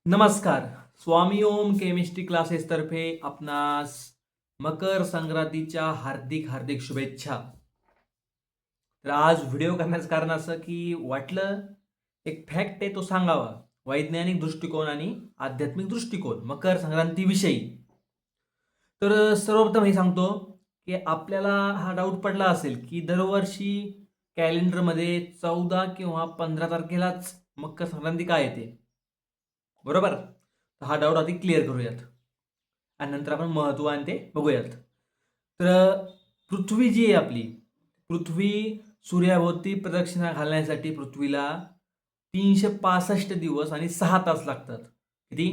नमस्कार. स्वामी ओम chemistry classes तर्फे आपणास मकर संक्रांतीच्या हार्दिक हार्दिक शुभेच्छा. तर आज व्हिडिओ करण्याचं कारण असं की वाटलं एक फॅक्ट आहे तो सांगावा. वैज्ञानिक दृष्टिकोन आणि आध्यात्मिक दृष्टिकोन मकर संक्रांतीविषयी. तर सर्वप्रथम हे सांगतो की आपल्याला हा डाऊट पडला असेल की दरवर्षी कॅलेंडरमध्ये 14 किंवा 15 तारखेलाच मकर संक्रांती का येते, बरोबर? तर हा डाऊट आधी क्लिअर करूयात आणि नंतर आपण महत्त्व आणि ते बघूयात. तर पृथ्वी जी आहे आपली, पृथ्वी सूर्याभोवती प्रदक्षिणा घालण्यासाठी पृथ्वीला 365 दिवस आणि 6 तास लागतात. किती?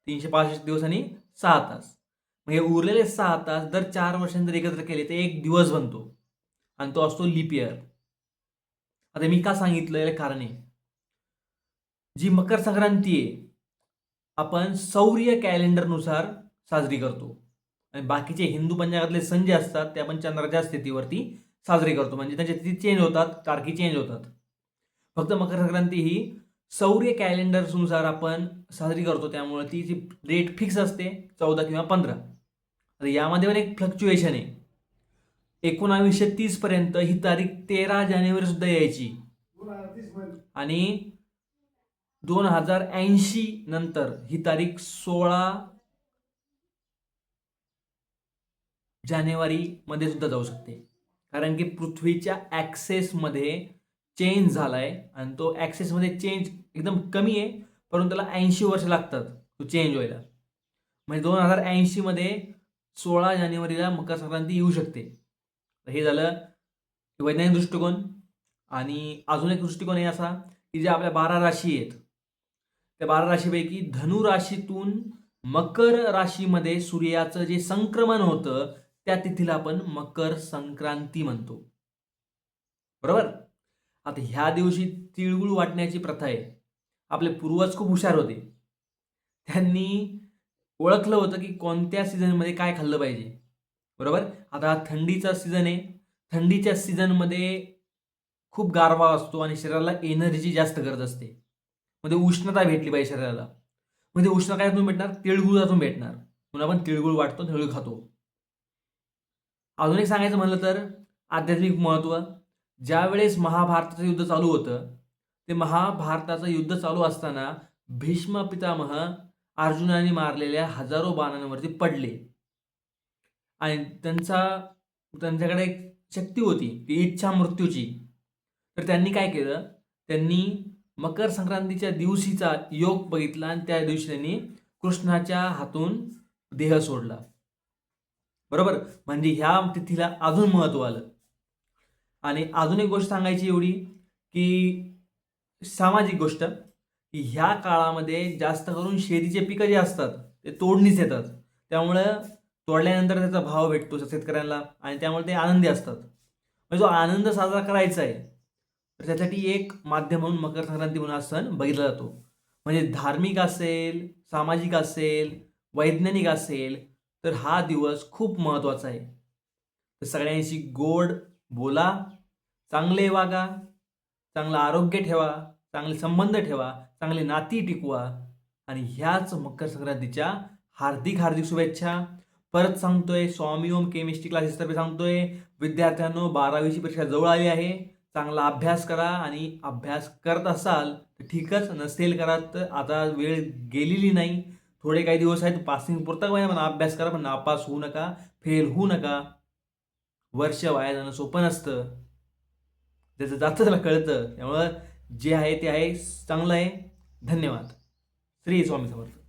365 दिवस आणि 6 तास. मग हे उरलेले 6 तास दर 4 वर्षांनी जर एकत्र केले तर एक दिवस बनतो आणि तो असतो लीप इयर. आता मी का सांगितलं याला कारण आहे. जी मकर संक्रांती आहे आपण सौर्य कॅलेंडरनुसार साजरी करतो आणि बाकीचे हिंदू पंचांगातले सण जे असतात ते आपण चंद्राच्या स्थितीवरती साजरे करतो, म्हणजे त्यांच्या तिथी चेंज होतात, तारखी चेंज होतात. फक्त मकर संक्रांती ही सौर्य कॅलेंडरनुसार आपण साजरी करतो, त्यामुळे ती जी डेट फिक्स असते 14 किंवा 15. तर यामध्ये पण एक फ्लक्च्युएशन आहे. 1930 पर्यंत ही तारीख 13 जानेवारी सुद्धा यायची आणि 2080 नंतर ही तारीख 16 जानेवारी मध्ये सुद्धा जाऊ शकते, कारण की पृथ्वीच्या ॲक्सेसमध्ये चेंज झालाय आणि तो ॲक्सेसमध्ये चेंज एकदम कमी आहे, परंतु त्याला 80 वर्ष लागतात तो चेंज व्हायला. म्हणजे 2080 मध्ये 16 जानेवारीला मकर संक्रांती येऊ शकते. तर हे झालं वैज्ञानिक दृष्टिकोन. आणि अजून एक दृष्टिकोन आहे असा की जे आपल्या 12 राशी आहेत त्या 12 राशीपैकी धनु राशीतून मकर राशीमध्ये सूर्याचं जे संक्रमण होतं त्या तिथीला आपण मकर संक्रांती म्हणतो, बरोबर? आता ह्या दिवशी तिळगुळ वाटण्याची प्रथा आहे. आपले पूर्वज खूप हुशार होते. त्यांनी ओळखलं होतं की कोणत्या सीझनमध्ये काय खाल्लं पाहिजे, बरोबर? आता हा थंडीचा सीझन आहे. थंडीच्या सीझनमध्ये खूप गारवा असतो आणि शरीराला एनर्जी जास्त गरज असते. म्हणजे उष्णता भेटली पाहिजे शरीराला. म्हणजे उष्णता काय भेटणार? तिळगुळातून भेटणार. म्हणून आपण तिळगुळ वाटतो, तिळगुळ खातो. अजून एक सांगायचं म्हणलं तर आध्यात्मिक महत्त्व. ज्यावेळेस महाभारताचं युद्ध चालू होतं ते महाभारताचं युद्ध चालू असताना भीष्म पितामह अर्जुनाने मारलेल्या हजारो बाणांवरती पडले आणि त्यांच्याकडे एक शक्ती होती ती इच्छा मृत्यूची. तर त्यांनी काय केलं, त्यांनी मकर संक्रांतीच्या दिवशीचा योग बघितला आणि त्या दिवशी त्यांनी कृष्णाच्या हातून देह सोडला, बरोबर? म्हणजे ह्या तिथीला अजून महत्व आलं. आणि अजून एक गोष्ट सांगायची एवढी की सामाजिक गोष्ट की ह्या काळामध्ये जास्त करून शेतीचे पिकं जे असतात ते तोडणीच येतात, त्यामुळं तोडल्यानंतर त्याचा भाव भेटतो शेतकऱ्यांना आणि त्यामुळे ते आनंदी असतात. म्हणजे जो आनंद साजरा करायचा आहे तर त्यासाठी एक माध्यम म्हणून मकर संक्रांती म्हणून हा सण बघितला जातो. म्हणजे धार्मिक असेल, सामाजिक असेल, वैज्ञानिक असेल, तर हा दिवस खूप महत्त्वाचा आहे. तर सगळ्यांशी गोड बोला, चांगले वागा, चांगलं आरोग्य ठेवा, चांगले संबंध ठेवा, चांगली नाती टिकवा आणि ह्याच मकर संक्रांतीच्या हार्दिक हार्दिक शुभेच्छा. परत सांगतोय, स्वामी ओम केमिस्ट्री क्लासेस तर्फे सांगतोय, विद्यार्थ्यांनो 12वीची परीक्षा जवळ आली आहे. चांगला अभ्यास करा आणि अभ्यास करत असाल तर ठीकच, नसेल करा तर आता वेळ गेलेली नाही. थोडे काही दिवस आहेत, पासिंग पुरता पण अभ्यास करा, पण नापास होऊ नका, फेल होऊ नका. वर्ष वाया जाणं सोपं नसतं, त्याचं जातं त्याला कळतं. त्यामुळं जे आहे ते आहे, चांगलं आहे. धन्यवाद. श्री स्वामी समर्थ.